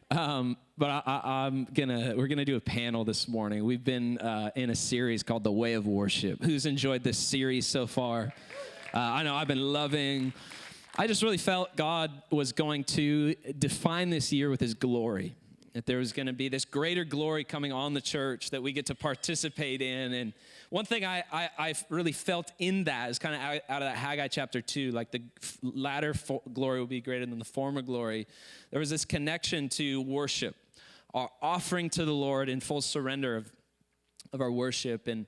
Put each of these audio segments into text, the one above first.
We're gonna do a panel this morning. We've been in a series called The Way of Worship. Who's enjoyed this series so far? I know I've been loving. I just really felt God was going to define this year with his glory. That there was going to be this greater glory coming on the church that we get to participate in. And one thing I've really felt in that is kind of out of that Haggai chapter 2, like the latter glory will be greater than the former glory. There was this connection to worship, our offering to the Lord in full surrender of our worship. And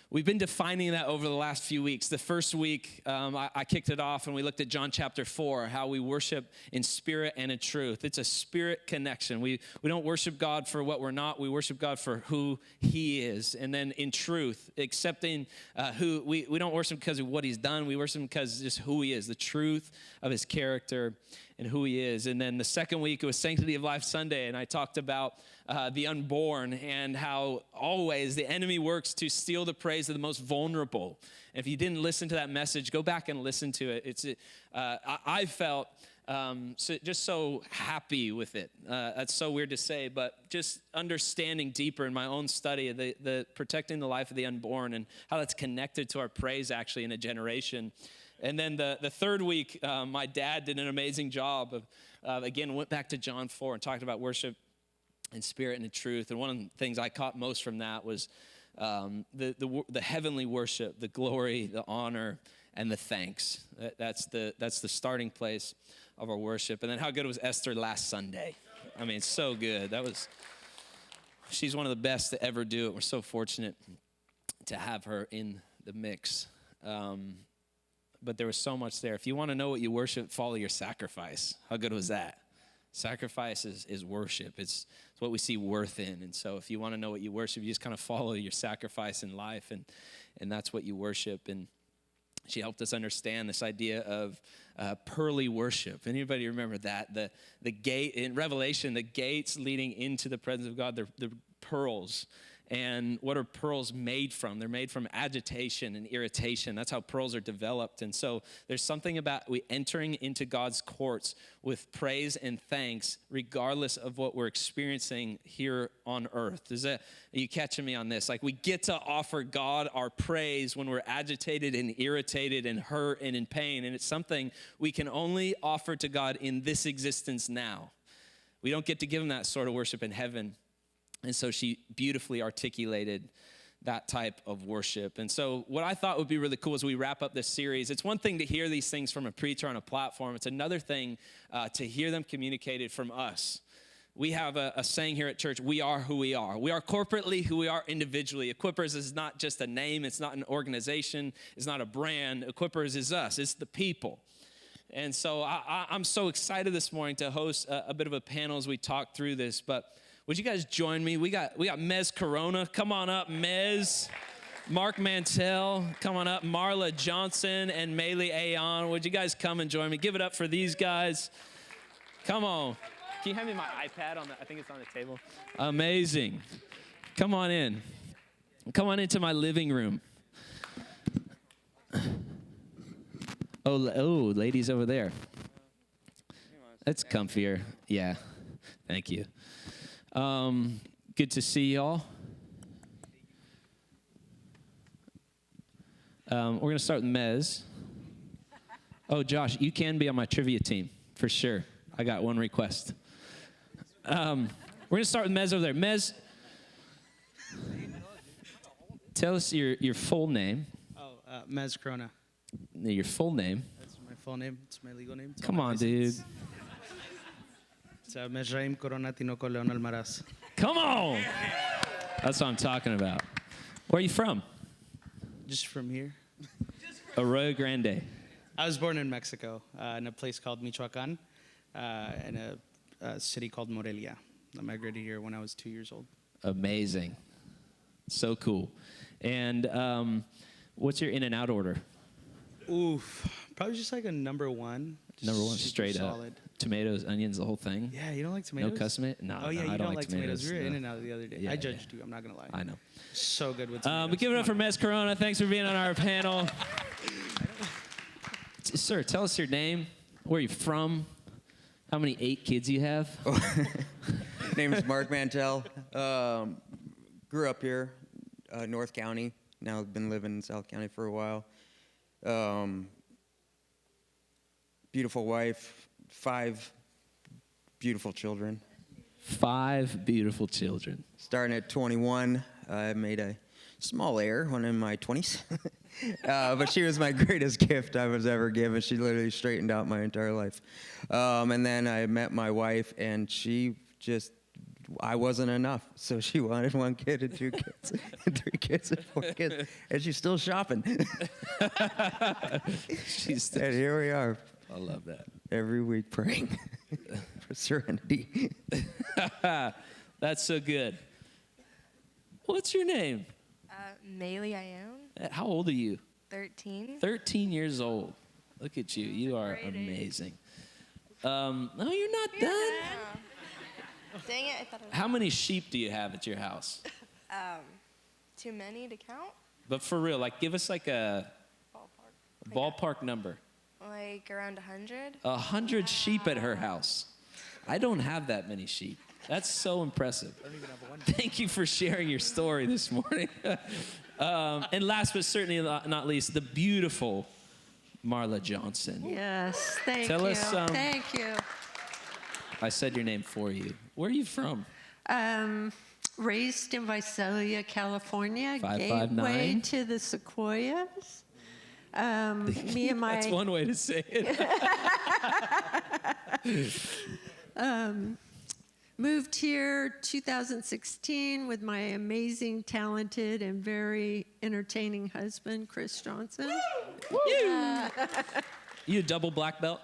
we've been defining that over the last few weeks. The first week, I kicked it off and we looked at John chapter 4, how we worship in spirit and in truth. It's a spirit connection. We don't worship God for what we're not. We worship God for who he is. And then in truth, accepting who we don't worship because of what he's done. We worship him because just who he is, the truth of his character and who he is. And then the second week, it was Sanctity of Life Sunday, and I talked about the unborn and how always the enemy works to steal the praise of the most vulnerable. And if you didn't listen to that message, go back and listen to it. I felt just so happy with it. That's so weird to say, but just understanding deeper in my own study of the protecting the life of the unborn and how that's connected to our praise actually in a generation. And then the third week, my dad did an amazing job of again, went back to John 4 and talked about worship in spirit and in truth. And one of the things I caught most from that was the heavenly worship, the glory, the honor, and the thanks. That's the starting place of our worship. And then how good was Esther last Sunday? I mean, so good. She's one of the best to ever do it. We're so fortunate to have her in the mix. But there was so much there. If you want to know what you worship, follow your sacrifice. How good was that? Sacrifice is worship. It's what we see worth in. And so if you want to know what you worship, you just kind of follow your sacrifice in life, and that's what you worship. And she helped us understand this idea of pearly worship. Anybody remember that? The gate in Revelation, the gates leading into the presence of God, they're pearls. And what are pearls made from? They're made from agitation and irritation. That's how pearls are developed. And so there's something about we entering into God's courts with praise and thanks, regardless of what we're experiencing here on earth. Are you catching me on this? Like we get to offer God our praise when we're agitated and irritated and hurt and in pain. And it's something we can only offer to God in this existence now. We don't get to give him that sort of worship in heaven. And so she beautifully articulated that type of worship. And so what I thought would be really cool as we wrap up this series, it's one thing to hear these things from a preacher on a platform. It's another thing to hear them communicated from us. We have a saying here at church, we are who we are. We are corporately who we are individually. Equippers is not just a name. It's not an organization. It's not a brand. Equippers is us. It's the people. And so I'm so excited this morning to host a bit of a panel as we talk through this. But would you guys join me? We got Mez Corona. Come on up, Mez. Mark Mantell. Come on up. Marla Johnson and Maylee Ayon. Would you guys come and join me? Give it up for these guys. Come on. Can you hand me my iPad I think it's on the table. Amazing. Come on in. Come on into my living room. Oh, ladies over there. That's comfier. Yeah. Thank you. Good to see y'all. We're going to start with Mez. Oh, Josh, you can be on my trivia team, for sure. I got one request. We're going to start with Mez over there. Mez, tell us your full name. Mez Corona. Your full name. That's my full name. It's my legal name. Come on, dude. It's Mezraim Corona Tinoco Leon Almaraz. Come on. That's what I'm talking about. Where are you from? Just from here. Arroyo Grande. I was born in Mexico, in a place called Michoacan, in a city called Morelia. I migrated here when I was 2 years old. Amazing. So cool. And what's your in and out order? Oof. Probably just like a number one. Number one, straight solid. up. Tomatoes, onions, the whole thing? Yeah, you don't like tomatoes? No custom? No, oh, yeah, no, you I don't like tomatoes. We were no. in and out the other day. Yeah, I judged you, I'm not going to lie. I know. So good with tomatoes. But give it up for Mez Corona. Thanks for being on our panel. Sir, tell us your name, where you're from, how many 8 kids you have. name is Mark Mantell. Grew up here, North County. Now I've been living in South County for a while. Beautiful wife, 5 beautiful children. 5 beautiful children. Starting at 21, I made a small error when in my 20s. But she was my greatest gift I was ever given. She literally straightened out my entire life. And then I met my wife, and I wasn't enough. So she wanted 1 kid and 2 kids and 3 kids and 4 kids. And she's still shopping. And here we are. I love that. Every week praying for serenity. That's so good. What's your name? Maylee, I am. How old are you? 13. 13 years old. Look at you. You are amazing. No, you're not done. Dang it, I thought it was... How many sheep do you have at your house? Too many to count? But for real, like, give us like a ballpark number. Like around 100? 100 sheep at her house. I don't have that many sheep. That's so impressive. I don't even have one. Thank you for sharing your story this morning. And last but certainly not least, the beautiful Marla Johnson. Yes, thank Tell you. us, Thank you. I said your name for you. Where are you from? Raised in Visalia, California, 559. gateway to the Sequoias. Me and my That's one way to say it. moved here 2016 with my amazing, talented, and very entertaining husband, Chris Johnson. You a double black belt?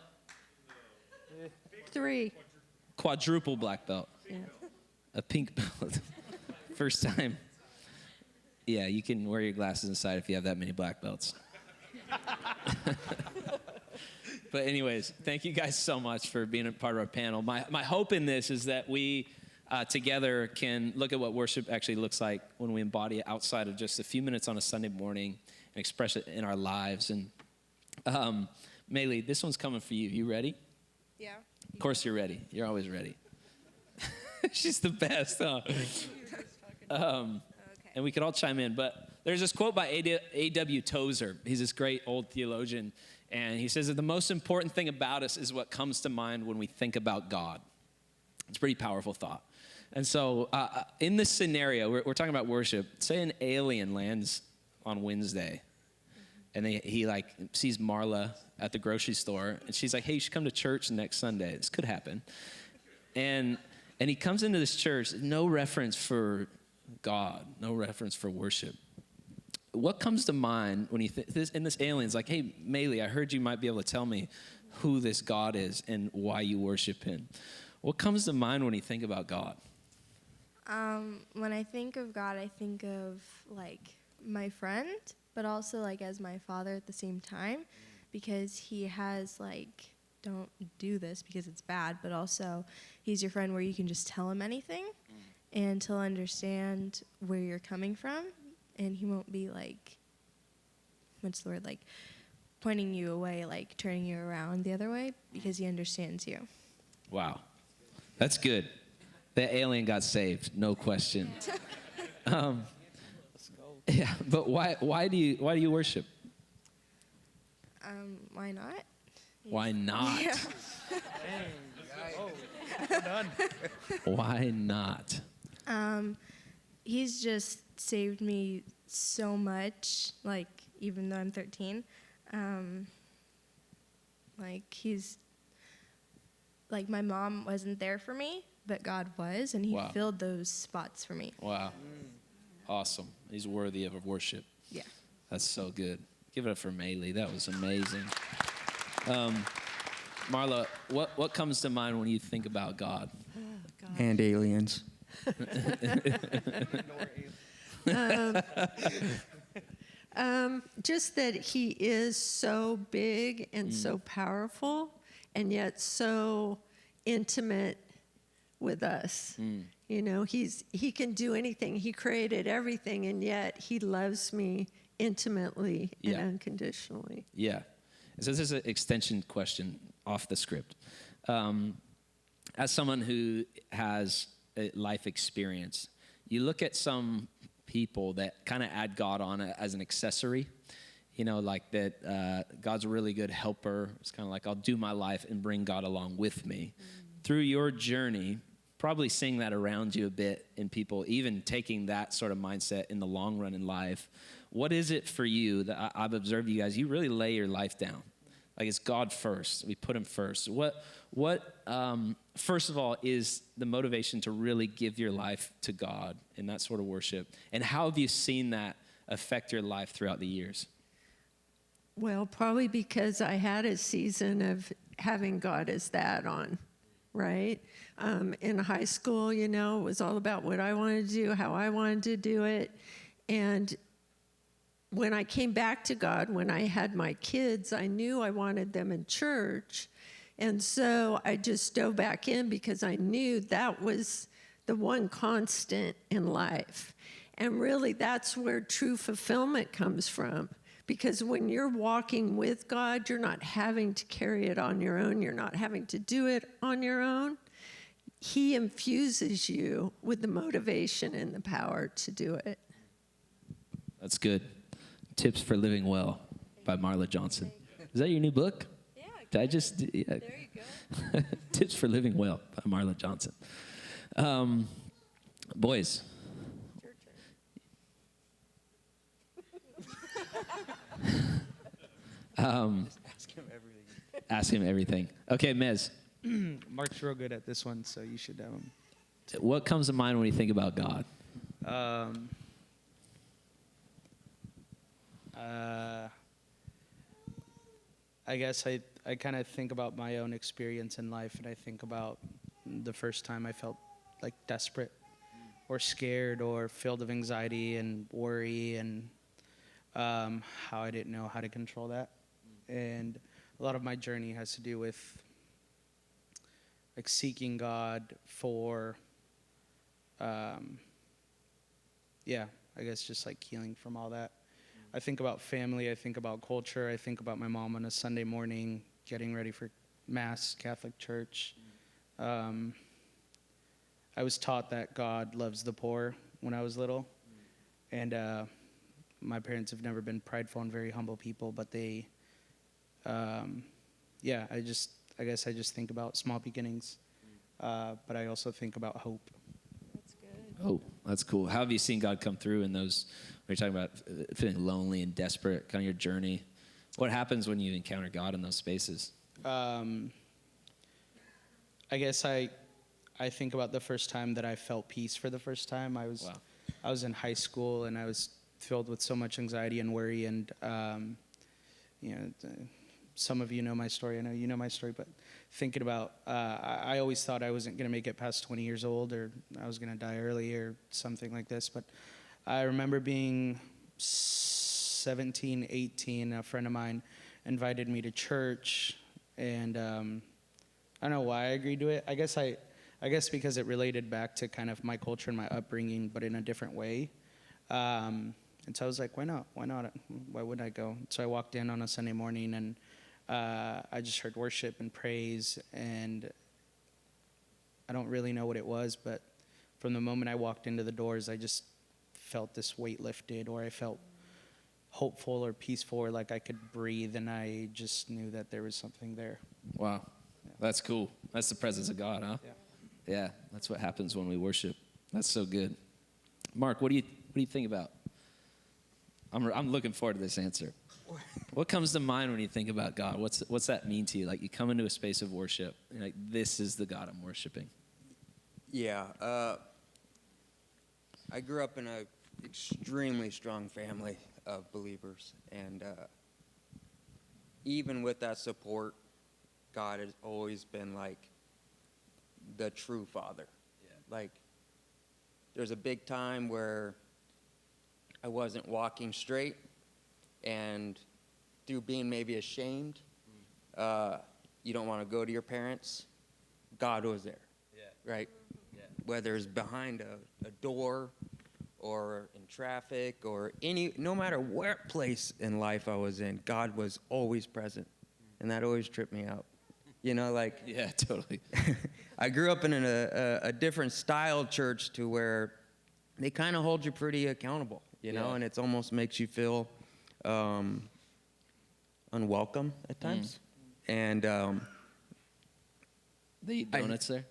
3. Quadruple black belt. Yeah. A pink belt. First time. Yeah, you can wear your glasses inside if you have that many black belts. But anyways, thank you guys so much for being a part of our panel. My hope in this is that we together can look at what worship actually looks like when we embody it outside of just a few minutes on a Sunday morning and express it in our lives. And Maylee, this one's coming for you. You ready? Yeah. Of course you're ready. You're always ready. She's the best, huh? And we could all chime in, but there's this quote by A.W. Tozer. He's this great old theologian, and he says that the most important thing about us is what comes to mind when we think about God. It's a pretty powerful thought. And so in this scenario, we're talking about worship. Say an alien lands on Wednesday, and he like sees Marla at the grocery store, and she's like, hey, you should come to church next Sunday. This could happen. And he comes into this church, no reference for God, no reference for worship. What comes to mind when you and this alien's like, hey, Maylee, I heard you might be able to tell me who this God is and why you worship him. What comes to mind when you think about God? When I think of God, I think of like my friend, but also like as my father at the same time, because he has like, don't do this because it's bad, but also he's your friend where you can just tell him anything and he'll understand where you're coming from, and he won't be like, what's the word, like pointing you away, like turning you around the other way, because he understands you. Wow. That's good. That alien got saved, no question. Yeah, but why do you worship? Why not? Why not? Yeah. Why not? He's just saved me so much, like, even though I'm 13. Like, he's, like, my mom wasn't there for me, but God was, and he filled those spots for me. Wow. Awesome. He's worthy of worship. Yeah. That's so good. Give it up for Maylee. That was amazing. Marla, what comes to mind when you think about God? And aliens. Just that he is so big and so powerful, and yet so intimate with us. You know, he can do anything. He created everything, and yet he loves me intimately and unconditionally. Yeah. So this is an extension question off the script. As someone who has life experience. You look at some people that kind of add God on as an accessory, like that God's a really good helper. It's kind of like, I'll do my life and bring God along with me. Through your journey, probably seeing that around you a bit in people, even taking that sort of mindset in the long run in life. What is it for you that I've observed you guys, you really lay your life down? Like, it's God first. We put him first. What first of all, is the motivation to really give your life to God in that sort of worship? And how have you seen that affect your life throughout the years? Well, probably because I had a season of having God as the add-on, right? In high school, it was all about what I wanted to do, how I wanted to do it. And when I came back to God, when I had my kids, I knew I wanted them in church. And so I just dove back in because I knew that was the one constant in life. And really, that's where true fulfillment comes from. Because when you're walking with God, you're not having to carry it on your own. You're not having to do it on your own. He infuses you with the motivation and the power to do it. That's good. Tips for Living Well by Marla Johnson. Is that your new book? Yeah. Did I just? Yeah. There you go. Tips for Living Well by Marla Johnson. Boys. Your turn. Ask him everything. Okay, Mez. Mark's real good at this one, so you should have him. What comes to mind when you think about God? I guess I kind of think about my own experience in life, and I think about the first time I felt like desperate or scared or filled with anxiety and worry, and how I didn't know how to control that. And a lot of my journey has to do with like seeking God for, I guess just like healing from all that. I think about family, I think about culture, I think about my mom on a Sunday morning getting ready for Mass, Catholic Church. I was taught that God loves the poor when I was little. And my parents have never been prideful and very humble people, but they, I guess I just think about small beginnings. But I also think about hope. That's good. Oh, that's cool. How have you seen God come through in those, when you're talking about feeling lonely and desperate, kind of your journey? What happens when you encounter God in those spaces? I guess I think about the first time that I felt peace for the first time. I was in high school, and I was filled with so much anxiety and worry, and some of you know my story. I know you know my story, but thinking about, I always thought I wasn't going to make it past 20 years old, or I was going to die early or something like this. But I remember being 17, 18, a friend of mine invited me to church, and I don't know why I agreed to it. I guess because it related back to kind of my culture and my upbringing, but in a different way. And so I was like, why not? Why not? Why wouldn't I go? So I walked in on a Sunday morning, and I just heard worship and praise, and I don't really know what it was, but from the moment I walked into the doors, I just felt this weight lifted, or I felt hopeful or peaceful, or like I could breathe, and I just knew that there was something there. Wow. That's cool. That's the presence of God, huh? Yeah, that's what happens when we worship. That's so good. Mark, what do you think about? I'm looking forward to this answer. What comes to mind when you think about God? What's that mean to you? Like, you come into a space of worship, and you're like, this is the God I'm worshiping. Yeah, I grew up in an extremely strong family of believers, and even with that support, God has always been like the true Father. Yeah. Like, there's a big time where I wasn't walking straight, and through being maybe ashamed, you don't want to go to your parents. God was there, right? Yeah. Whether it's behind a door, or in traffic, or no matter what place in life I was in, God was always present, and that always tripped me out. Yeah, totally. I grew up in a different style church to where they kind of hold you pretty accountable, you know, and it almost makes you feel unwelcome at times. And They eat donuts there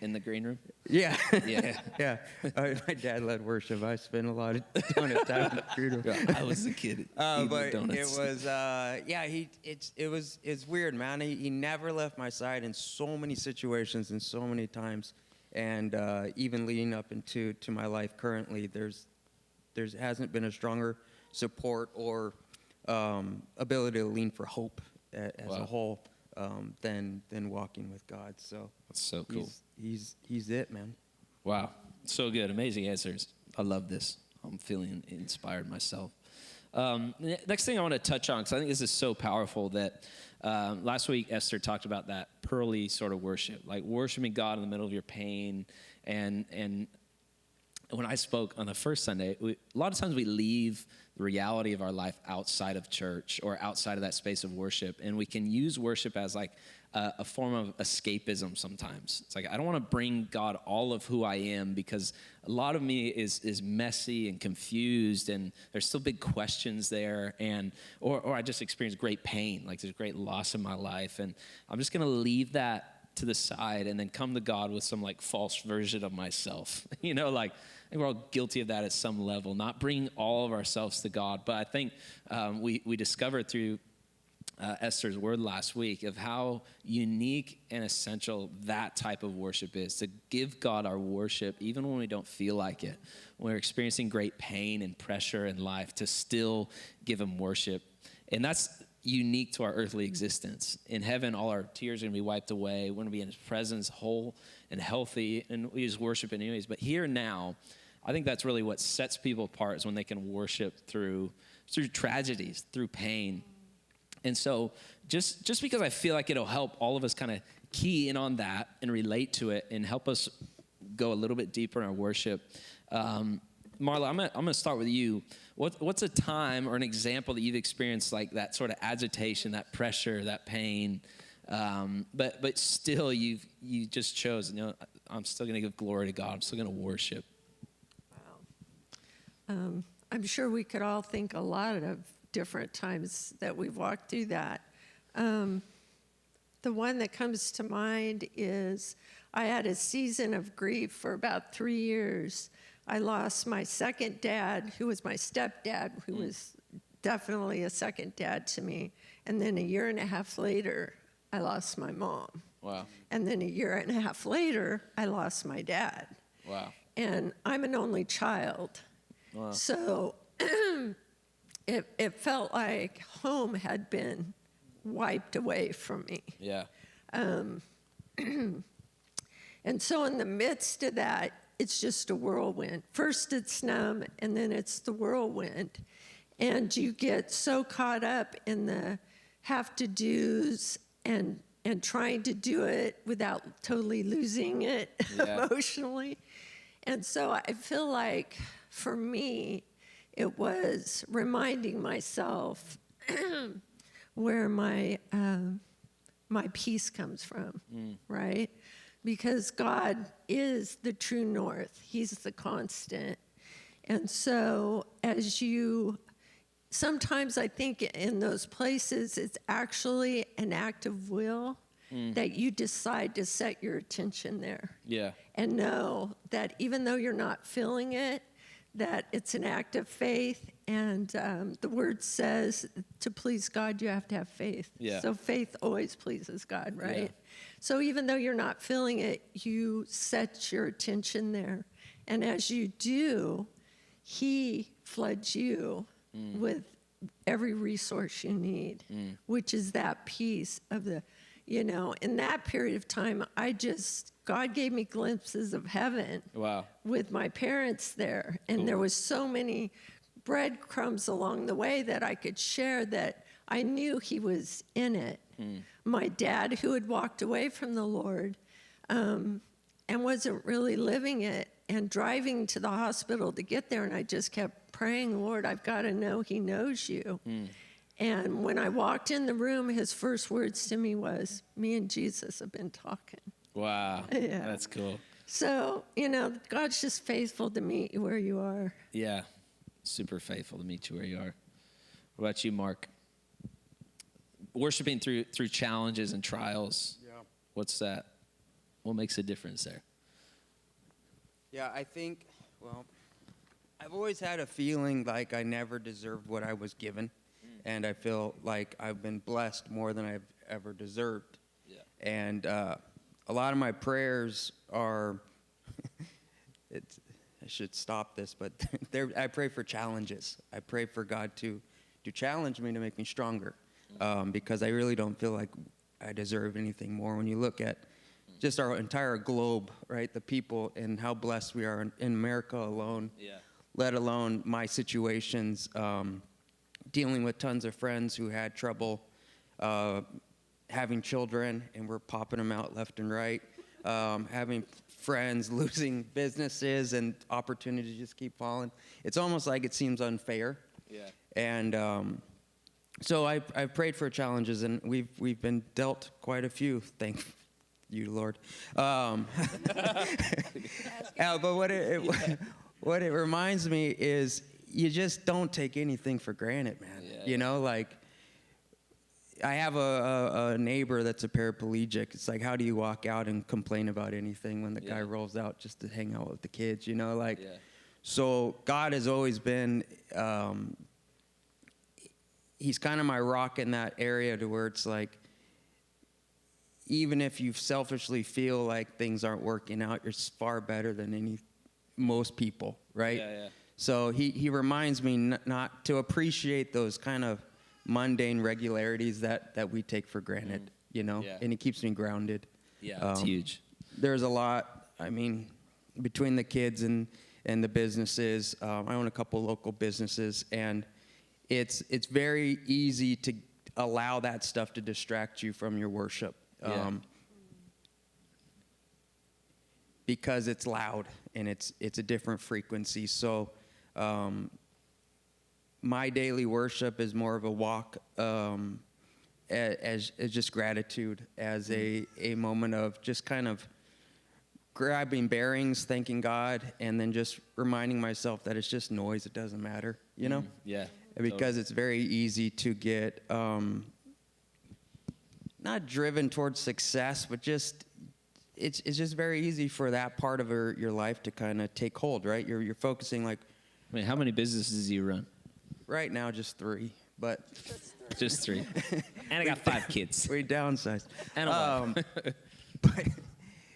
in the green room? yeah. Yeah. Yeah. My dad led worship. I spent a lot of time in the green room. I was a kid eating But donuts. it was, it's weird, man. He never left my side in so many situations and so many times. And even leading up into my life currently, there's hasn't been a stronger support or ability to lean for hope as a whole than walking with God. So That's so cool. He's it, man. Wow. So good. Amazing answers. I love this. I'm feeling inspired myself. Next thing I want to touch on, because I think this is so powerful, that last week Esther talked about that pearly sort of worship, like worshiping God in the middle of your pain. And when I spoke on the first Sunday, a lot of times we leave the reality of our life outside of church or outside of that space of worship. And we can use worship as like a form of escapism sometimes. It's like, I don't want to bring God all of who I am, because a lot of me is messy and confused, and there's still big questions there. And or I just experienced great pain, like there's great loss in my life. And I'm just going to leave that to the side and then come to God with some like false version of myself. You know, like I think we're all guilty of that at some level, not bringing all of ourselves to God. But I think we discovered through Esther's word last week of how unique and essential that type of worship is, to give God our worship even when we don't feel like it, when we're experiencing great pain and pressure in life, to still give him worship. And that's unique to our earthly existence. In heaven, all our tears are going to be wiped away. We're going to be in his presence, whole and healthy, and we just worship anyways. But here now, I think that's really what sets people apart, is when they can worship through tragedies, through pain. And so just because I feel like it'll help all of us kind of key in on that and relate to it and help us go a little bit deeper in our worship, Marla, I'm gonna start with you. What's a time or an example that you've experienced like that sort of agitation, that pressure, that pain, but still you just chose, you know, I'm still gonna give glory to God. I'm still gonna worship. Wow. I'm sure we could all think a lot of different times that we've walked through that. The one that comes to mind is I had a season of grief for about 3 years. I lost my second dad, who was my stepdad, who was definitely a second dad to me. And then a year and a half later, I lost my mom. Wow. And then a year and a half later, I lost my dad. Wow. And I'm an only child. Wow. So it felt like home had been wiped away from me. Yeah. And so in the midst of that, it's just a whirlwind. First it's numb, and then it's the whirlwind. And you get so caught up in the have-to-dos and trying to do it without totally losing it emotionally. And so I feel like, for me, it was reminding myself where my peace comes from, right? Because God is the true north. He's the constant. And so sometimes I think in those places, it's actually an act of will that you decide to set your attention there. Yeah. And know that even though you're not feeling it, that it's an act of faith. And the word says to please God, you have to have faith. Yeah. So faith always pleases God, right? Yeah. So even though you're not feeling it, you set your attention there. And as you do, he floods you with every resource you need, which is that piece of the, in that period of time, God gave me glimpses of heaven. Wow. With my parents there. And there was so many breadcrumbs along the way that I could share that I knew he was in it. My dad, who had walked away from the Lord and wasn't really living it, and driving to the hospital to get there, and I just kept praying, Lord, I've got to know he knows you. And when I walked in the room, his first words to me was, me and Jesus have been talking. Wow. Yeah. That's cool. So, God's just faithful to meet you where you are. Yeah. Super faithful to meet you where you are. What about you, Mark? Worshiping through challenges and trials. Yeah. What's that? What makes a difference there? Yeah, I think, well, I've always had a feeling like I never deserved what I was given. And I feel like I've been blessed more than I've ever deserved. Yeah. And a lot of my prayers are, I should stop this, but I pray for challenges. I pray for God to challenge me to make me stronger, because I really don't feel like I deserve anything more. When you look at just our entire globe, right, the people and how blessed we are in America alone, let alone my situations, dealing with tons of friends who had trouble having children, and we're popping them out left and right, having friends losing businesses and opportunities just keep falling. It's almost like it seems unfair. Yeah. And so I've prayed for challenges, and we've been dealt quite a few. Thank you, Lord. But what it reminds me is you just don't take anything for granted, man. Yeah. Like I have a neighbor that's a paraplegic. It's like, how do you walk out and complain about anything when the guy rolls out just to hang out with the kids, So God has always been, he's kind of my rock in that area, to where it's like, even if you selfishly feel like things aren't working out, you're far better than most people, right? Yeah. So he reminds me not to appreciate those kind of mundane regularities that we take for granted, and he keeps me grounded. Yeah, it's huge. There's a lot, between the kids and the businesses. I own a couple local businesses, and it's very easy to allow that stuff to distract you from your worship. Because it's loud and it's a different frequency. So my daily worship is more of a walk as just gratitude, as a moment of just kind of grabbing bearings, thanking God, and then just reminding myself that it's just noise. It doesn't matter, Yeah. Because it's very easy to get not driven towards success, but just it's just very easy for that part of your life to kind of take hold, right? You're focusing like. How many businesses do you run? Right now, just 3, but. Just 3. And I got 5 kids. We downsized. And a but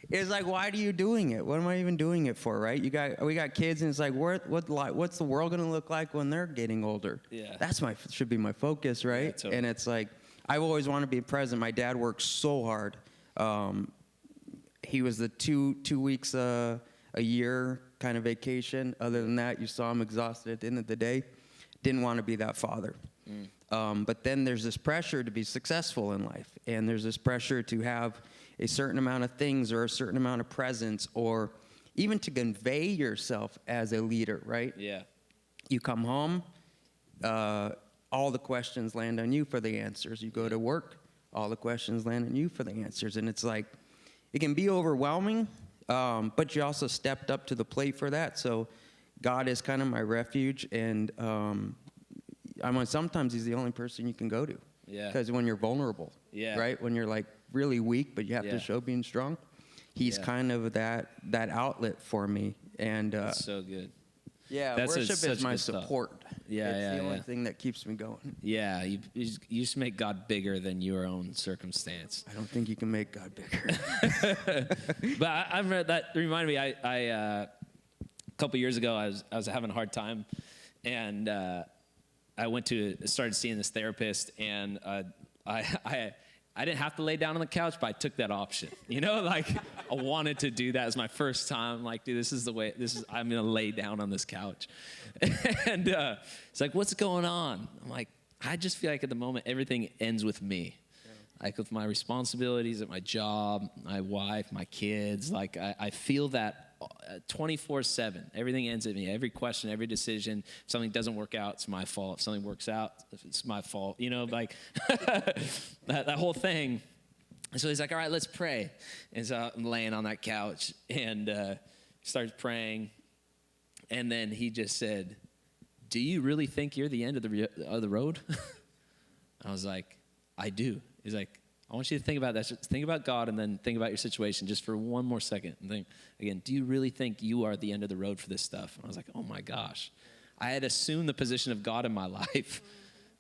it's like, why are you doing it? What am I even doing it for, right? We got kids, and it's like, what's the world going to look like when they're getting older? Yeah. That's should be my focus, right? Yeah, totally. And it's like, I've always wanted to be present. My dad worked so hard. He was the 2 weeks a year kind of vacation. Other than that, you saw him exhausted at the end of the day. Didn't want to be that father. But then there's this pressure to be successful in life, and there's this pressure to have a certain amount of things or a certain amount of presence, or even to convey yourself as a leader, right? Yeah. You come home, all the questions land on you for the answers. You go to work, all the questions land on you for the answers. And it's like, it can be overwhelming, but you also stepped up to the plate for that. So God is kind of my refuge, and sometimes he's the only person you can go to. Yeah. Because when you're vulnerable, right? When you're like really weak, but you have to show being strong, he's kind of that outlet for me. And That's so good. Yeah, That's worship is my support. Yeah, it's the only thing that keeps me going. Yeah, you just make God bigger than your own circumstance. I don't think you can make God bigger. But I've read that reminded me. I a couple years ago, I was having a hard time, and I started seeing this therapist, and I didn't have to lay down on the couch, but I took that option. I wanted to do that as my first time. Like, dude, this is the way. I'm gonna lay down on this couch, and it's like, what's going on? I'm like, I just feel like at the moment everything ends with me, like with my responsibilities at my job, my wife, my kids. Like I feel that 24/7. Everything ends at me. Every question, every decision. If something doesn't work out, it's my fault. If something works out, it's my fault. Like that whole thing. And so he's like, all right, let's pray. And so I'm laying on that couch and starts praying. And then he just said, do you really think you're the end of the road? I was like, I do. He's like, I want you to think about that. Think about God and then think about your situation just for one more second. And think, again, do you really think you are at the end of the road for this stuff? And I was like, oh my gosh. I had assumed the position of God in my life.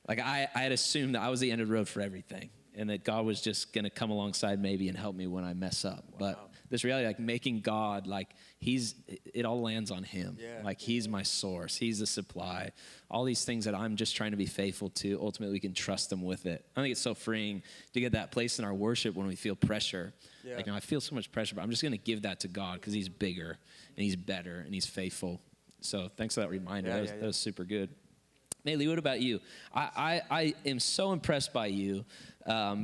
Like I had assumed that I was the end of the road for everything and that God was just going to come alongside maybe and help me when I mess up. Wow. But this reality, like making God, like it all lands on him. Yeah. Like he's my source. He's the supply. All these things that I'm just trying to be faithful to, ultimately we can trust him with it. I think it's so freeing to get that place in our worship when we feel pressure. Yeah. Like, I feel so much pressure, but I'm just going to give that to God because he's bigger and he's better and he's faithful. So thanks for that reminder. That was super good. Maylee, what about you? I am so impressed by you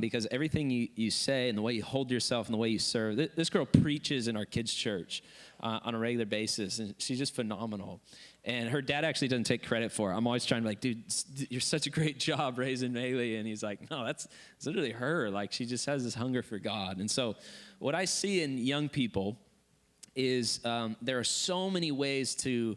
because everything you say and the way you hold yourself and the way you serve. This girl preaches in our kids' church on a regular basis, and she's just phenomenal. And her dad actually doesn't take credit for her. I'm always trying to be like, dude, you're such a great job raising Maylee. And he's like, no, it's literally her. Like, she just has this hunger for God. And so what I see in young people is there are so many ways to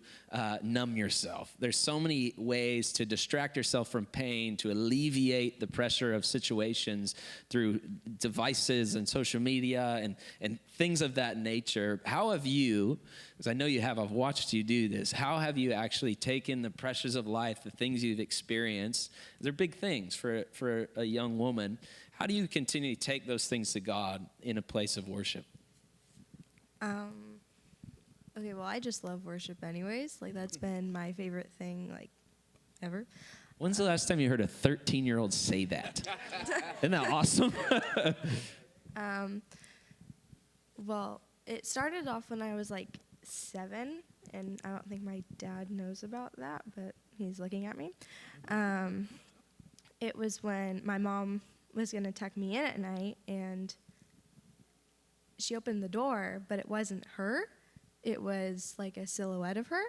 numb yourself. There's so many ways to distract yourself from pain, to alleviate the pressure of situations through devices and social media and things of that nature. How have you, because I know you have, I've watched you do this, how have you actually taken the pressures of life, the things you've experienced? They're big things for a young woman. How do you continue to take those things to God in a place of worship? Okay, well, I just love worship anyways. Like, that's been my favorite thing, like, ever. When's the last time you heard a 13-year-old say that? Isn't that awesome? Well, it started off when I was, like, 7, and I don't think my dad knows about that, but he's looking at me. It was when my mom was going to tuck me in at night, and she opened the door, but it wasn't her. It was like a silhouette of her,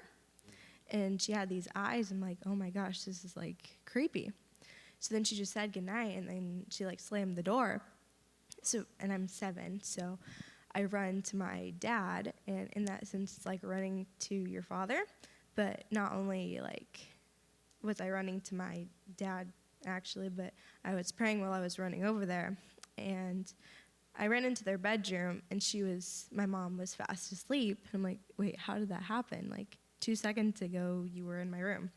and she had these eyes. I'm like, oh my gosh, this is like creepy. So then she just said goodnight, and then she like slammed the door. So, and I'm 7, so I run to my dad, and in that sense, it's like running to your father. But not only like was I running to my dad actually, but I was praying while I was running over there, and I ran into their bedroom, and my mom was fast asleep. And I'm like, wait, how did that happen? Like 2 seconds ago, you were in my room.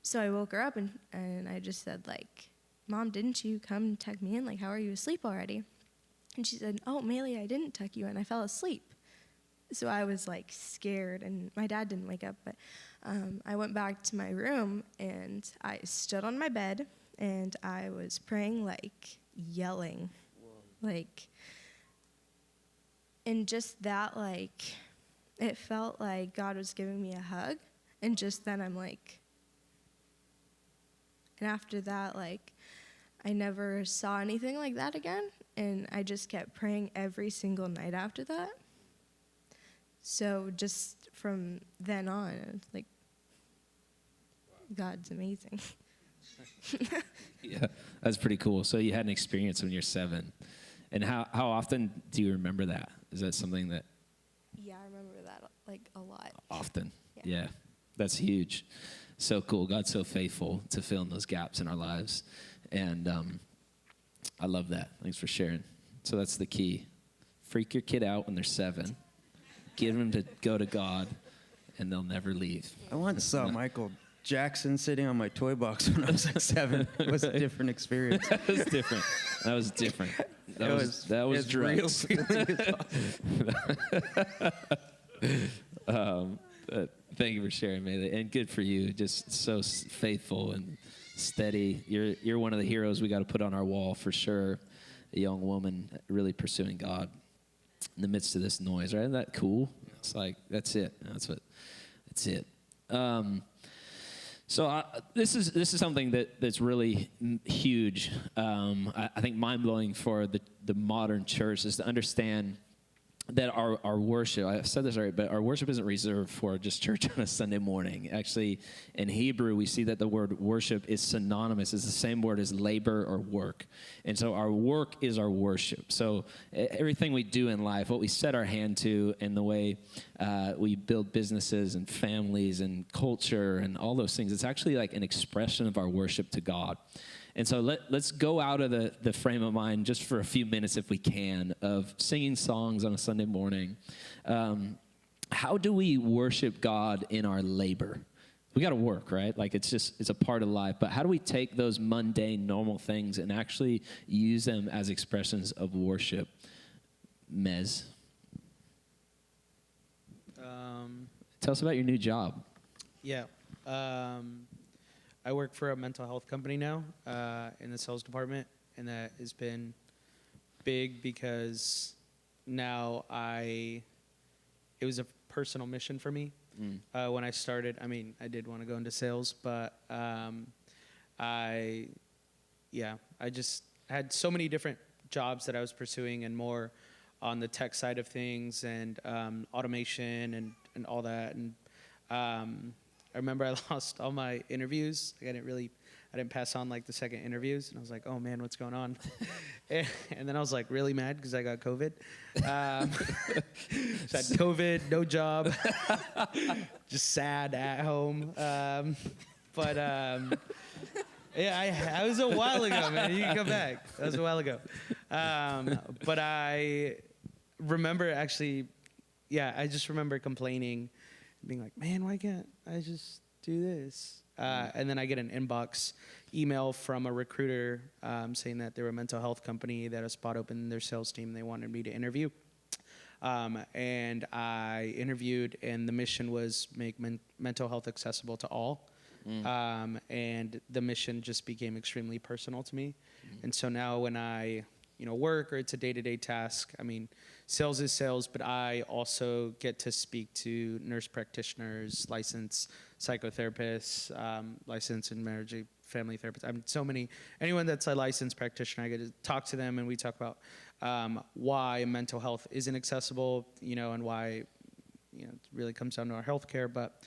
So I woke her up, and I just said, like, Mom, didn't you come tuck me in? Like, how are you asleep already? And she said, oh, Maylee, I didn't tuck you in. I fell asleep. So I was, like, scared, and my dad didn't wake up. But I went back to my room, and I stood on my bed, and I was praying, like, yelling. Like, and just that, like, it felt like God was giving me a hug. And just then I'm like, and after that, like, I never saw anything like that again. And I just kept praying every single night after that. So just from then on, it's like, God's amazing. Yeah, that's pretty cool. So you had an experience when you're 7. And how often do you remember that? Is that something that? Yeah, I remember that, like, a lot. Often. Yeah. That's huge. So cool. God's so faithful to fill in those gaps in our lives. And I love that. Thanks for sharing. So that's the key. Freak your kid out when they're 7. Get them to go to God, and they'll never leave. I once saw Michael Jackson sitting on my toy box when I was like 7. It was a different experience. That was different. That was drugs. Thank you for sharing, Maylee, and good for you. Just so faithful and steady. You're one of the heroes we got to put on our wall for sure. A young woman really pursuing God in the midst of this noise. Right? Isn't that cool? It's like that's it. That's it. So this is something that's really huge. I think mind-blowing for the modern church is to understand that our worship, I've said this already, but our worship isn't reserved for just church on a Sunday morning. Actually, in Hebrew, we see that the word worship is synonymous. It's the same word as labor or work. And so our work is our worship. So everything we do in life, what we set our hand to, and the way we build businesses and families and culture and all those things, it's actually like an expression of our worship to God. And so let's go out of the frame of mind just for a few minutes, if we can, of singing songs on a Sunday morning. How do we worship God in our labor? We got to work, right? Like it's a part of life. But how do we take those mundane, normal things and actually use them as expressions of worship? Mez. Tell us about your new job. Yeah. I work for a mental health company now in the sales department, and that has been big because now it was a personal mission for me. When I started, I mean, I did want to go into sales, but I just had so many different jobs that I was pursuing, and more on the tech side of things and automation and all that. And I remember I lost all my interviews. Like I didn't pass on like the second interviews, and I was like, oh man, what's going on? and then I was like really mad because I got COVID. So I had COVID, no job, just sad at home. Yeah, I was a while ago, man. You can come back. That was a while ago. But I remember actually, I just remember complaining, being like, man, why can't I just do this? And then I get an inbox email from a recruiter saying that they're a mental health company that a spot open in their sales team. They wanted me to interview. And I interviewed, and the mission was make mental health accessible to all. And the mission just became extremely personal to me. And so now when I work, or it's a day-to-day task, I mean, sales is sales, but I also get to speak to nurse practitioners, licensed psychotherapists, licensed and marriage family therapists. Anyone that's a licensed practitioner, I get to talk to them, and we talk about why mental health isn't accessible, and why, it really comes down to our healthcare, but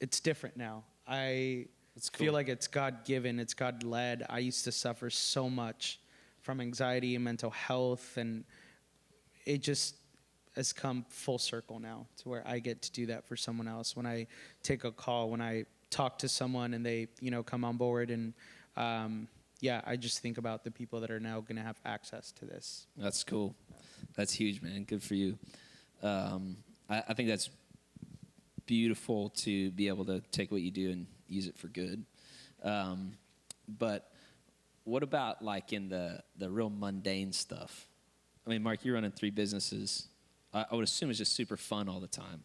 it's different now. I feel like it's God-given, it's God-led. I used to suffer so much from anxiety and mental health, and it just has come full circle now to where I get to do that for someone else. When I take a call, when I talk to someone and they, come on board, and I just think about the people that are now going to have access to this. That's cool. That's huge, man. Good for you. I think that's beautiful to be able to take what you do and use it for good. But what about like in the real mundane stuff? I mean, Mark, you're running 3 businesses. I would assume it's just super fun all the time.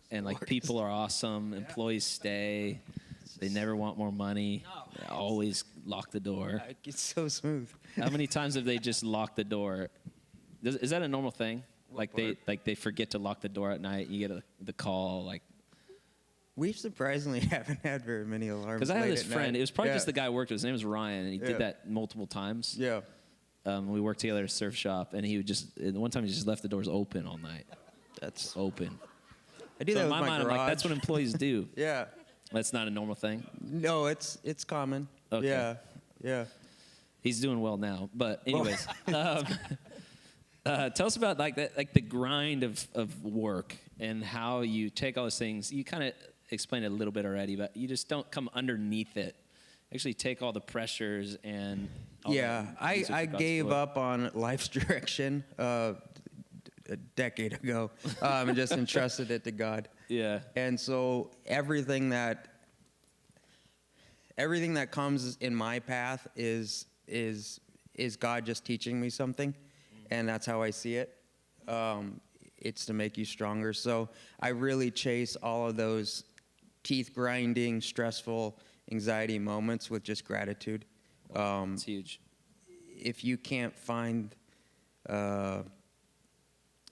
And like people are awesome. Employees stay. They never want more money. They always lock the door. It's so smooth. How many times have they just locked the door? Is that a normal thing? Like they forget to lock the door at night. You get the call like. We surprisingly haven't had very many alarms. Because I had this friend. Night. It was probably just the guy I worked with. His name was Ryan, and he did that multiple times. Yeah. We worked together at a surf shop, and he would one time he just left the doors open all night. That's open. I do so that in with my mind, garage. I'm like, that's what employees do. Yeah. That's not a normal thing. No, it's common. Okay. Yeah. He's doing well now, but anyways, tell us about like the grind of work and how you take all those things. You kind of explained it a little bit already, but you just don't come underneath it. Actually, take all the pressures and. I gave up on life's direction a decade ago, and just entrusted it to God. Yeah. And so everything that comes in my path is God just teaching me something, and that's how I see it. It's to make you stronger. So I really chase all of those teeth grinding, stressful, anxiety moments with just gratitude. It's huge. If you can't find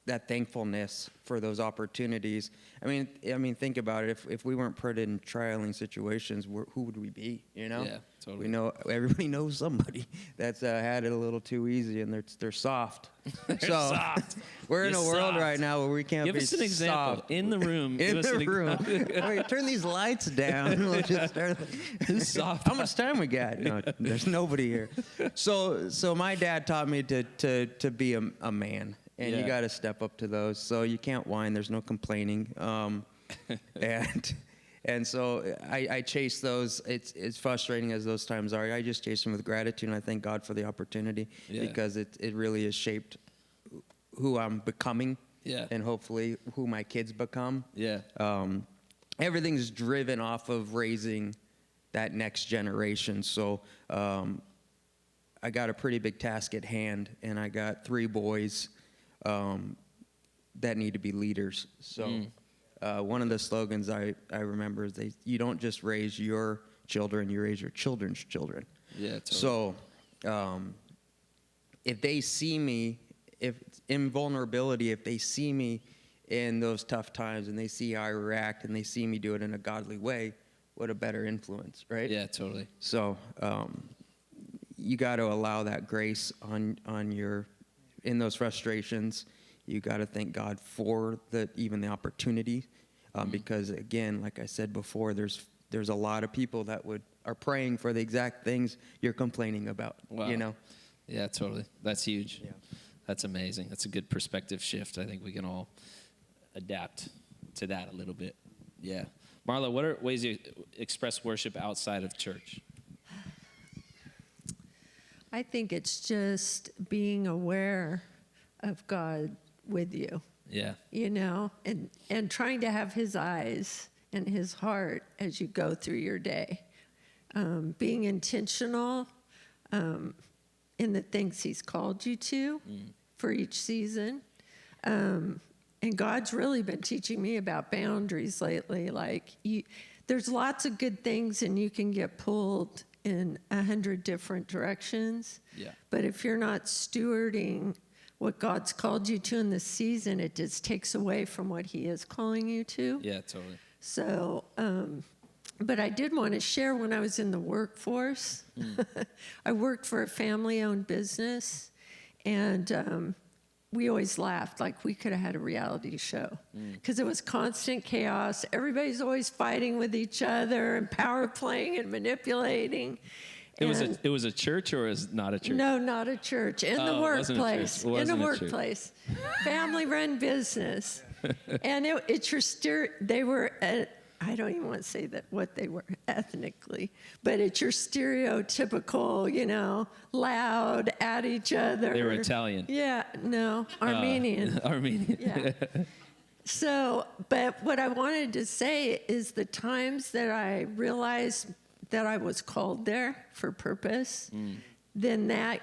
that thankfulness for those opportunities. I mean, think about it. If we weren't put in trialing situations, who would we be? You know? Yeah, totally. We know everybody knows somebody that's had it a little too easy, and they're soft. Soft. We're in You're a world soft. right now where we can't Give be us an example soft. in the room. In Give us the an room. example. Wait, turn these lights down. We'll just start. Who's soft? How much time we got? No, there's nobody here. So my dad taught me to be a man, and Yeah. you got to step up to those. So you can't whine. There's no complaining. And so I chase those. It's frustrating as those times are. I just chase them with gratitude, and I thank God for the opportunity because it really has shaped who I'm becoming, and hopefully who my kids become. Yeah. Everything's driven off of raising that next generation. So I got a pretty big task at hand, and I got 3 boys that need to be leaders. So one of the slogans I remember is you don't just raise your children, you raise your children's children. Yeah, totally. So if they see me, if in vulnerability, if they see me in those tough times and they see how I react and they see me do it in a godly way, what a better influence, right? Yeah, totally. So you got to allow that grace on in those frustrations. You got to thank God for even the opportunity, because again, like I said before, there's a lot of people that are praying for the exact things you're complaining about. Wow. You know? Yeah, totally. That's huge. Yeah. That's amazing. That's a good perspective shift. I think we can all adapt to that a little bit. Yeah. Marla, what are ways you express worship outside of church? I think it's just being aware of God with you, Yeah. you know, and trying to have his eyes and his heart as you go through your day. Being intentional in the things he's called you to for each season. And God's really been teaching me about boundaries lately. Like, there's lots of good things, and you can get pulled in 100 different directions. Yeah. But if you're not stewarding what God's called you to in this season, it just takes away from what he is calling you to. Yeah, totally. So, but I did want to share when I was in the workforce. I worked for a family-owned business, and we always laughed like we could have had a reality show because it was constant chaos. Everybody's always fighting with each other and power playing and manipulating. It was a church, or is not a church? No, not a church. In the Oh, it wasn't a church. workplace. It wasn't In the a church. workplace. Family-run business. And it's your they were, I don't even want to say that what they were ethnically, but it's your stereotypical, you know, loud at each other. They were Italian. Yeah, no, Armenian. Armenian. Yeah. So, but what I wanted to say is the times that I realized that I was called there for purpose, then that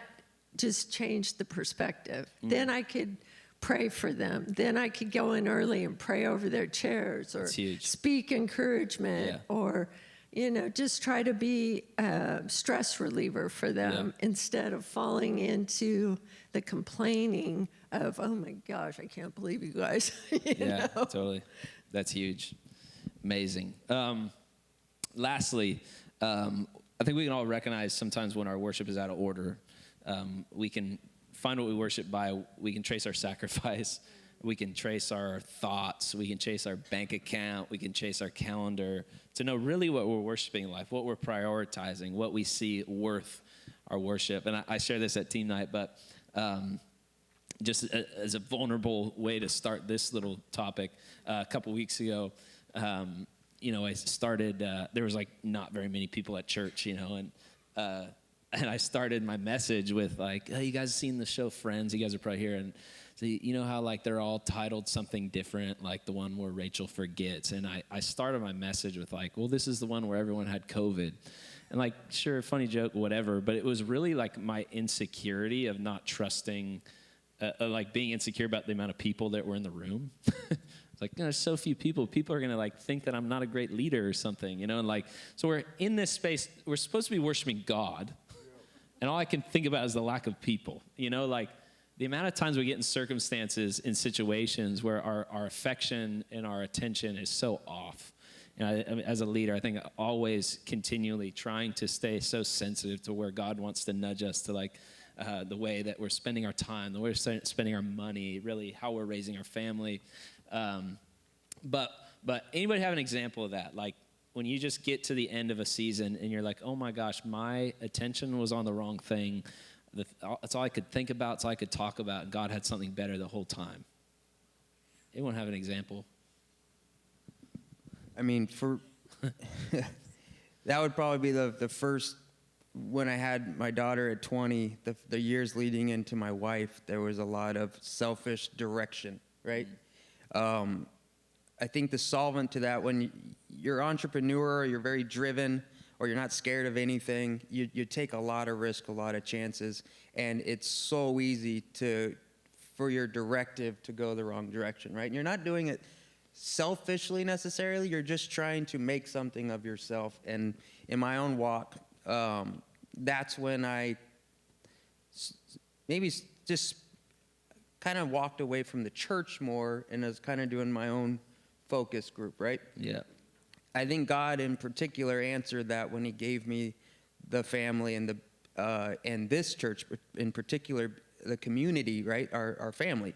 just changed the perspective. Then I could pray for them. Then I could go in early and pray over their chairs, or speak encouragement, or, you know, just try to be a stress reliever for them instead of falling into the complaining of, oh my gosh, I can't believe you guys. you know? Totally. That's huge. Amazing. Lastly, I think we can all recognize sometimes when our worship is out of order. We can find what we worship by. We can trace our sacrifice. We can trace our thoughts. We can chase our bank account. We can chase our calendar to know really what we're worshiping in life, what we're prioritizing, what we see worth our worship. And I share this at team night, but just as a vulnerable way to start this little topic, a couple weeks ago, I started, there was like not very many people at church, and I started my message with like, hey, you guys seen the show Friends? You guys are probably here. And so you know how like they're all titled something different, like the one where Rachel forgets. And I started my message with like, well, this is the one where everyone had COVID. And like, sure, funny joke, whatever. But it was really like my insecurity of not trusting, like being insecure about the amount of people that were in the room. Like, there's so few people. People are going to like think that I'm not a great leader or something, and like, so we're in this space. We're supposed to be worshiping God. And all I can think about is the lack of people, like the amount of times we get in circumstances, in situations where our affection and our attention is so off. And I mean, as a leader, I think always continually trying to stay so sensitive to where God wants to nudge us to, like, the way that we're spending our time, the way we're spending our money, really how we're raising our family. But anybody have an example of that? Like, when you just get to the end of a season and you're like, oh my gosh, my attention was on the wrong thing. That's all I could think about. It's all I could talk about. And God had something better the whole time. Anyone have an example? I mean, that would probably be the first, when I had my daughter at 20, the years leading into my wife, there was a lot of selfish direction, right? I think the solvent to that, when you're an entrepreneur, or you're very driven, or you're not scared of anything, you take a lot of risk, a lot of chances, and it's so easy for your directive to go the wrong direction, right? And you're not doing it selfishly necessarily, you're just trying to make something of yourself. And in my own walk, that's when I maybe just kind of walked away from the church more and was kind of doing my own focus group, right? Yeah. I think God in particular answered that when he gave me the family and this church in particular, the community, right? Our family,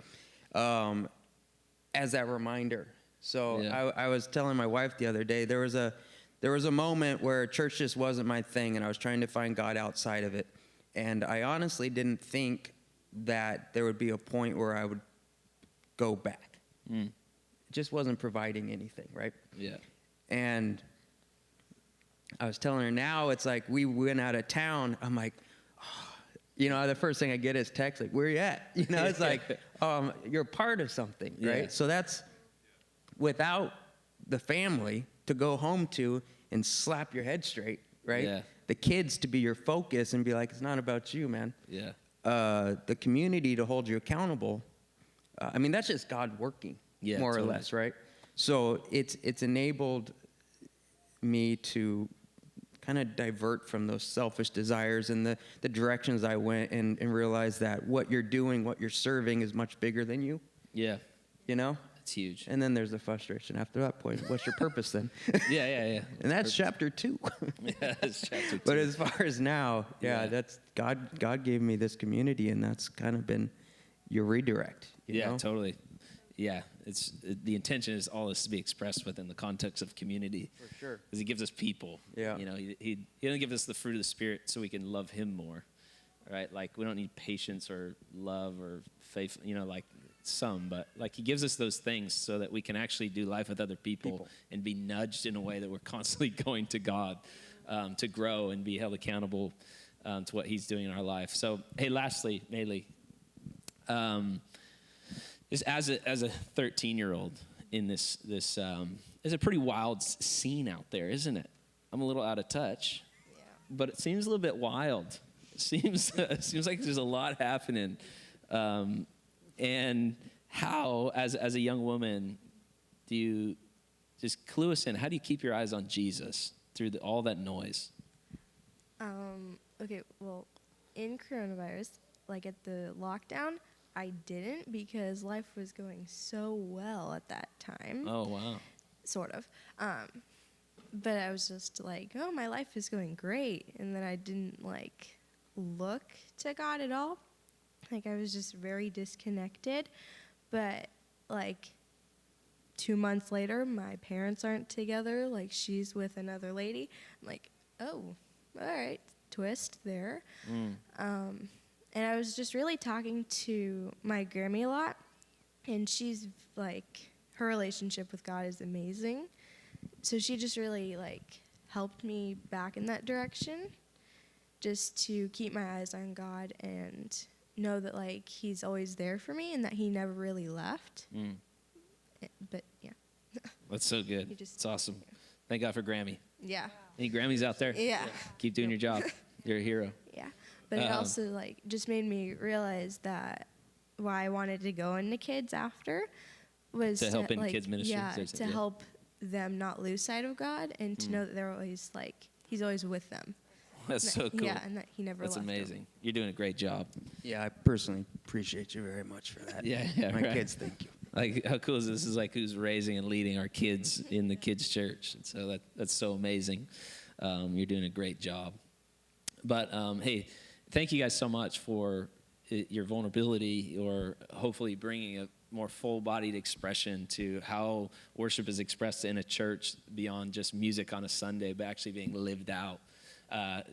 as that reminder. So yeah. I was telling my wife the other day, there was a moment where church just wasn't my thing, and I was trying to find God outside of it. And I honestly didn't think that there would be a point where I would go back. It just wasn't providing anything, right? Yeah. And I was telling her now, it's like we went out of town. I'm like, oh, the first thing I get is text, like, where you at? It's like, you're part of something, right? Yeah. So that's without the family to go home to and slap your head straight, right? Yeah. The kids to be your focus and be like, it's not about you, man. Yeah. The community to hold you accountable. I mean, that's just God working, more totally. or less, right? So it's enabled me to kind of divert from those selfish desires and the directions I went and realize that what you're doing, what you're serving is much bigger than you. Yeah. It's huge. And then there's the frustration after that point. What's your purpose then? Yeah. And that's chapter 2. Yeah, that's chapter 2. But as far as now, that's God gave me this community, and that's kind of been your redirect. You know? Totally. Yeah, the intention is all this to be expressed within the context of community. For sure. Because he gives us people. Yeah. He doesn't give us the fruit of the Spirit so we can love him more, right? Like, we don't need patience or love or faith, like some, but like he gives us those things so that we can actually do life with other people. And be nudged in a way that we're constantly going to God to grow and be held accountable to what he's doing in our life. So, hey, lastly, Maylee, is as a 13-year-old in this is a pretty wild scene out there, isn't it? I'm a little out of touch, but it seems a little bit wild. It seems like there's a lot happening. And how, as a young woman, do you just clue us in? How do you keep your eyes on Jesus through all that noise? Okay, well, in coronavirus, like at the lockdown, I didn't, because life was going so well at that time. Oh, wow. Sort of. But I was just like, oh, my life is going great. And then I didn't, like, look to God at all. Like, I was just very disconnected. But, like, 2 months later, my parents aren't together. Like, she's with another lady. I'm like, oh, all right, twist there. And I was just really talking to my Grammy a lot. And she's, like, her relationship with God is amazing. So she just really, like, helped me back in that direction, just to keep my eyes on God and know that, like, he's always there for me and that he never really left. But, yeah. That's so good. It's awesome. Thank God for Grammy. Yeah. Any Grammys out there? Yeah. Keep doing your job. You're a hero. Yeah. But it also, like, just made me realize that why I wanted to go into kids after was to help in like, kids ministry. Yeah, to help them not lose sight of God and to know that they're always, like, he's always with them. That's so cool. Yeah, and that he never That's left him. amazing. You're doing a great job. Yeah, I personally appreciate you very much for that. Yeah, My right. kids, thank you. Like, how cool is this? This is like who's raising and leading our kids in the kids' church. And so that's so amazing. You're doing a great job. But, hey, thank you guys so much for your vulnerability, or hopefully bringing a more full-bodied expression to how worship is expressed in a church beyond just music on a Sunday, but actually being lived out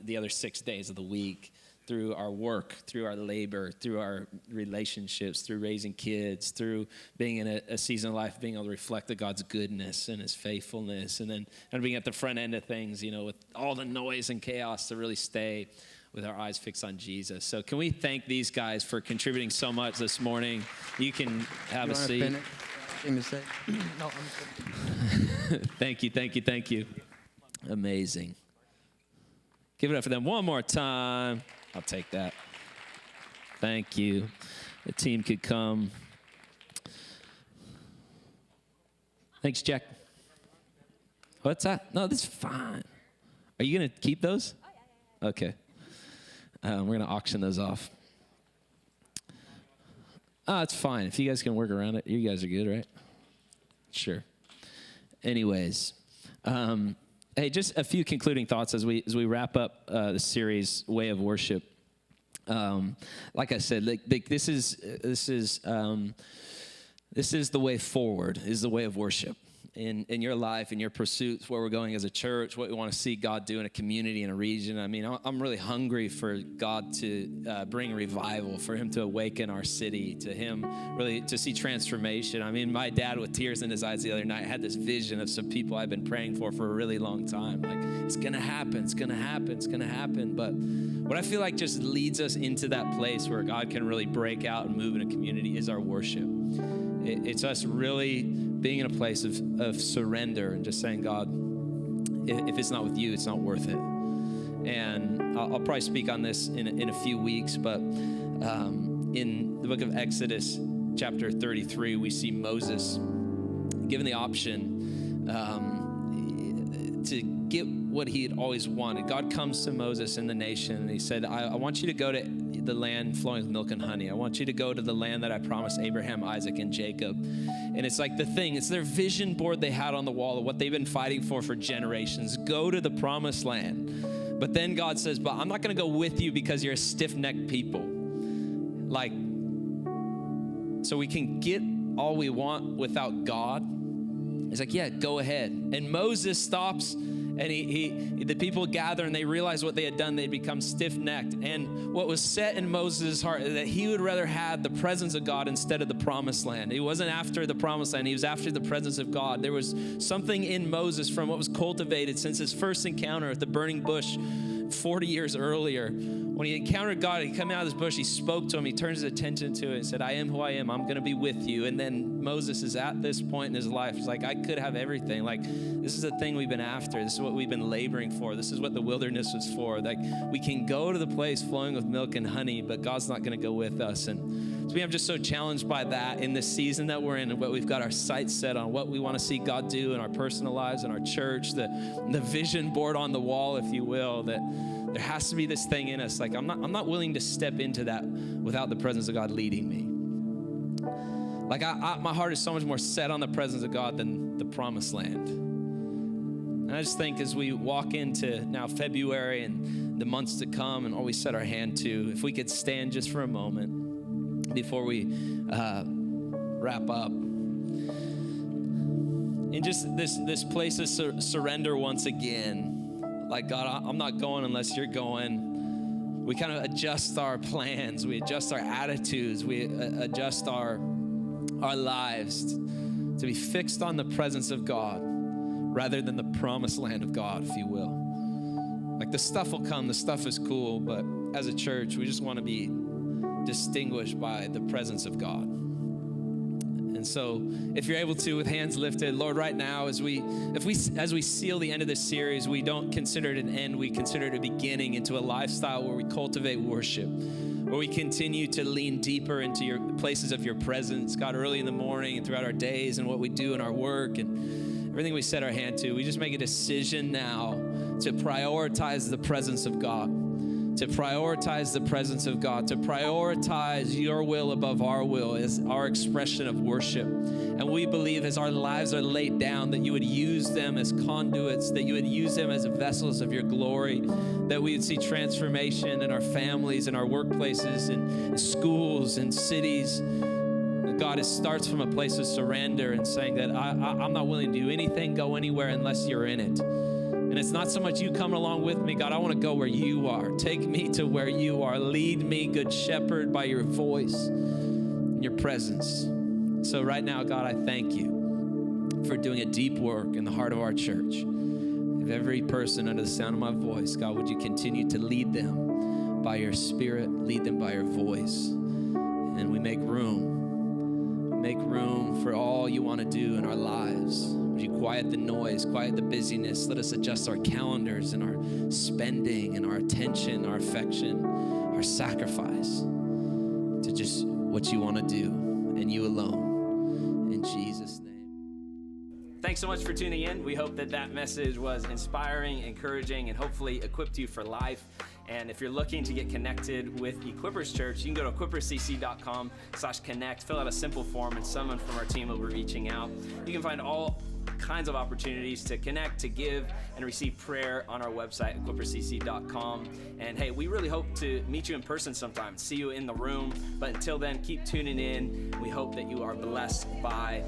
the other 6 days of the week, through our work, through our labor, through our relationships, through raising kids, through being in a season of life, being able to reflect the God's goodness and his faithfulness, and then being at the front end of things, with all the noise and chaos, to really stay with our eyes fixed on Jesus. So can we thank these guys for contributing so much this morning? You can have a seat. Anything to say? No, I'm good. Thank you. Amazing. Give it up for them one more time. I'll take that. Thank you. The team could come. Thanks, Jack. What's that? No, this is fine. Are you going to keep those? Oh, yeah. Okay. We're going to auction those off. Oh, it's fine. If you guys can work around it, you guys are good, right? Sure. Anyways, hey, just a few concluding thoughts as we wrap up the series, Way of Worship. Like I said, this is the way forward. Is the way of worship in your life, in your pursuits, where we're going as a church, what we want to see God do in a community, in a region. I mean, I'm really hungry for God to bring revival, for him to awaken our city, to him really to see transformation. I mean, my dad, with tears in his eyes the other night, had this vision of some people I've been praying for a really long time. Like, it's going to happen. But what I feel like just leads us into that place where God can really break out and move in a community is our worship. It's us really being in a place of surrender and just saying, God, if it's not with you, it's not worth it. And I'll probably speak on this in a few weeks, but in the book of Exodus, chapter 33, we see Moses given the option to get what he had always wanted. God comes to Moses and the nation, and he said, I want you to go to the land flowing with milk and honey. I want you to go to the land that I promised Abraham, Isaac, and Jacob. And it's like it's their vision board they had on the wall of what they've been fighting for generations. Go to the promised land. But then God says, but I'm not going to go with you because you're a stiff-necked people. Like, so we can get all we want without God. He's like, yeah, go ahead. And Moses stops, and the people gather, and they realize what they had done. They'd become stiff-necked. And what was set in Moses' heart is that he would rather have the presence of God instead of the promised land. He wasn't after the promised land. He was after the presence of God. There was something in Moses from what was cultivated since his first encounter at the burning bush 40 years earlier. When he encountered God, he came out of this bush, he spoke to him, he turns his attention to it and said, I am who I am, I'm going to be with you. And then Moses is at this point in his life. He's like, I could have everything. Like, this is the thing we've been after. This is what we've been laboring for. This is what the wilderness was for. Like, we can go to the place flowing with milk and honey, but God's not going to go with us. And so I'm just so challenged by that in this season that we're in, and what we've got our sights set on, what we want to see God do in our personal lives, in our church, the vision board on the wall, if you will, that there has to be this thing in us. Like, I'm not willing to step into that without the presence of God leading me. Like, my heart is so much more set on the presence of God than the promised land. And I just think as we walk into now February and the months to come and all we set our hand to, if we could stand just for a moment before we wrap up. In just this place of surrender once again. Like, God, I'm not going unless you're going. We kind of adjust our plans. We adjust our attitudes. We adjust our lives to be fixed on the presence of God rather than the promised land of God, if you will. Like, the stuff will come. The stuff is cool. But as a church, we just want to be distinguished by the presence of God. And so if you're able to, with hands lifted, Lord, right now, as we seal the end of this series, we don't consider it an end. We consider it a beginning into a lifestyle where we cultivate worship, where we continue to lean deeper into your places of your presence, God, early in the morning and throughout our days and what we do in our work and everything we set our hand to. We just make a decision now to prioritize the presence of God, to prioritize the presence of God, to prioritize your will above our will is our expression of worship. And we believe as our lives are laid down that you would use them as conduits, that you would use them as vessels of your glory, that we would see transformation in our families, in our workplaces, in schools, in cities. God, it starts from a place of surrender and saying that I'm not willing to do anything, go anywhere unless you're in it. And it's not so much you coming along with me. God, I want to go where you are. Take me to where you are. Lead me, good shepherd, by your voice and your presence. So right now, God, I thank you for doing a deep work in the heart of our church. If every person under the sound of my voice, God, would you continue to lead them by your spirit, lead them by your voice. And we make room for all you want to do in our lives. Would you quiet the noise, quiet the busyness? Let us adjust our calendars and our spending and our attention, our affection, our sacrifice to just what you want to do and you alone. In Jesus' name. Thanks so much for tuning in. We hope that message was inspiring, encouraging, and hopefully equipped you for life. And if you're looking to get connected with Equippers Church, you can go to equipperscc.com/connect, fill out a simple form, and someone from our team will be reaching out. You can find all kinds of opportunities to connect, to give, and receive prayer on our website, equipperscc.com. And hey, we really hope to meet you in person sometime, see you in the room. But until then, keep tuning in. We hope that you are blessed by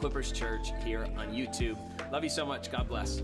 Equippers Church here on YouTube. Love you so much. God bless.